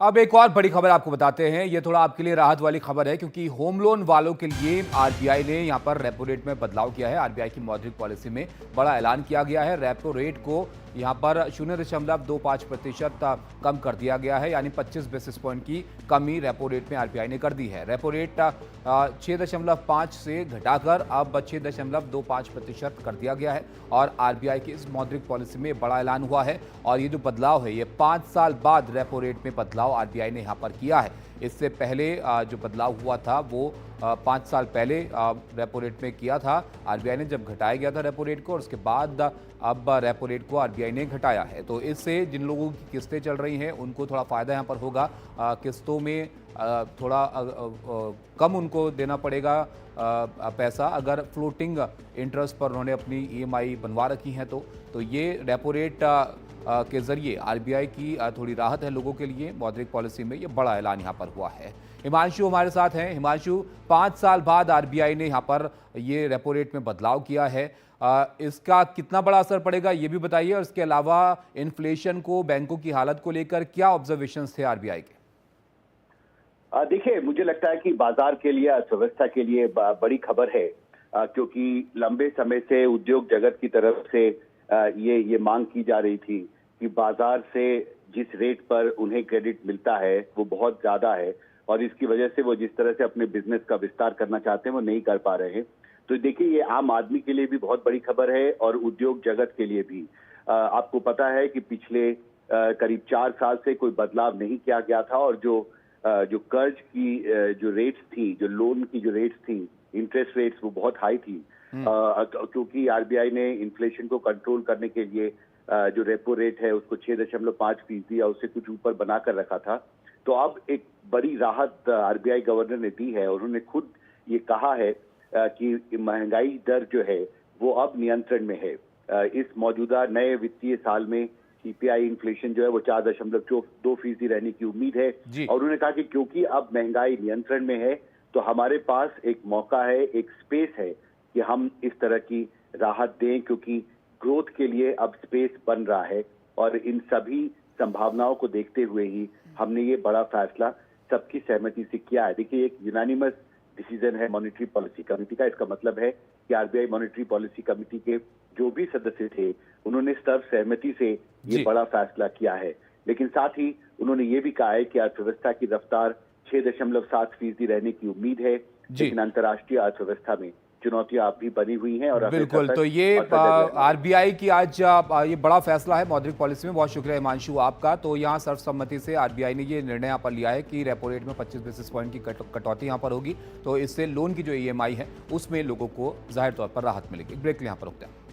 अब एक और बड़ी खबर आपको बताते हैं। ये थोड़ा आपके लिए राहत वाली खबर है क्योंकि होम लोन वालों के लिए आरबीआई ने यहां पर रेपो रेट में बदलाव किया है। आरबीआई की मौद्रिक पॉलिसी में बड़ा ऐलान किया गया है। रेपो रेट को यहां पर 0.25% कम कर दिया गया है, यानी 25 बेसिस पॉइंट की कमी रेपो रेट में आरबीआई ने कर दी है। रेपो रेट 6.5 से घटाकर अब 6.25% कर दिया गया है और आरबीआई की इस मौद्रिक पॉलिसी में बड़ा ऐलान हुआ है। और ये जो बदलाव है, ये 5 साल बाद रेपो रेट में बदलाव आरबीआई ने यहां पर किया है। इससे पहले जो बदलाव हुआ था वो 5 साल पहले रेपो रेट में किया था आरबीआई ने, जब घटाया गया था रेपो रेट को, और उसके बाद अब रेपो रेट को आरबीआई ने घटाया है। तो इससे जिन लोगों की किस्तें चल रही हैं उनको थोड़ा फ़ायदा यहाँ पर होगा। किस्तों में थोड़ा कम उनको देना पड़ेगा पैसा, अगर फ्लोटिंग इंटरेस्ट पर उन्होंने अपनी ईएमआई बनवा रखी हैं तो ये रेपो रेट के जरिए आरबीआई की थोड़ी राहत है लोगों के लिए। मौद्रिक पॉलिसी में ये बड़ा ऐलान यहाँ पर हुआ है। हिमांशु हमारे साथ हैं। हिमांशु, 5 साल बाद आरबीआई ने यहाँ पर ये रेपो रेट में बदलाव किया है, इसका कितना बड़ा असर पड़ेगा ये भी बताइए, और इसके अलावा इन्फ्लेशन को, बैंकों की हालत को लेकर क्या ऑब्जर्वेशंस थे आरबीआई के? देखिए, मुझे लगता है कि बाजार के लिए, अर्थव्यवस्था के लिए बड़ी खबर है, क्योंकि लंबे समय से उद्योग जगत की तरफ से ये मांग की जा रही थी कि बाजार से जिस रेट पर उन्हें क्रेडिट मिलता है वो बहुत ज्यादा है और इसकी वजह से वो जिस तरह से अपने बिजनेस का विस्तार करना चाहते हैं वो नहीं कर पा रहे हैं। तो देखिए, ये आम आदमी के लिए भी बहुत बड़ी खबर है और उद्योग जगत के लिए भी। आपको पता है कि पिछले करीब 4 साल से कोई बदलाव नहीं किया गया था और जो कर्ज की जो रेट्स थी, जो लोन की जो रेट्स थी, इंटरेस्ट रेट्स, वो बहुत हाई थी, क्योंकि आरबीआई ने इन्फ्लेशन को कंट्रोल करने के लिए जो रेपो रेट है उसको 6.5% या उससे कुछ ऊपर बनाकर रखा था। तो अब एक बड़ी राहत आरबीआई गवर्नर ने दी है और उन्होंने खुद ये कहा है कि महंगाई दर जो है वो अब नियंत्रण में है। इस मौजूदा नए वित्तीय साल में सीपीआई इन्फ्लेशन जो है वो 4.2% रहने की उम्मीद है। और उन्होंने कहा कि क्योंकि अब महंगाई नियंत्रण में है तो हमारे पास एक मौका है, एक स्पेस है कि हम इस तरह की राहत दें, क्योंकि ग्रोथ के लिए अब स्पेस बन रहा है। और इन सभी संभावनाओं को देखते हुए ही हमने ये बड़ा फैसला सबकी सहमति से किया है। देखिए, एक यूनानिमस डिसीजन है मॉनेटरी पॉलिसी कमेटी का। इसका मतलब है कि आरबीआई मॉनेटरी पॉलिसी कमेटी के जो भी सदस्य थे उन्होंने सर्व सहमति से ये बड़ा फैसला किया है। लेकिन साथ ही उन्होंने ये भी कहा है कि अर्थव्यवस्था की रफ्तार 6.7% रहने की उम्मीद है, लेकिन अंतर्राष्ट्रीय अर्थव्यवस्था में चुनौतियां अब भी बनी हुई हैं। और बिल्कुल, तो ये आरबीआई की आज ये बड़ा फैसला है मौद्रिक पॉलिसी में। बहुत शुक्रिया हिमांशु आपका। तो यहाँ सर्वसम्मति से आरबीआई ने ये निर्णय यहाँ पर लिया है कि रेपो रेट में 25 बेसिस पॉइंट की कटौती यहाँ पर होगी। तो इससे लोन की जो ईएमआई है उसमें लोगों को जाहिर तौर पर राहत मिलेगी। ब्रेक यहाँ पर रुकते हैं।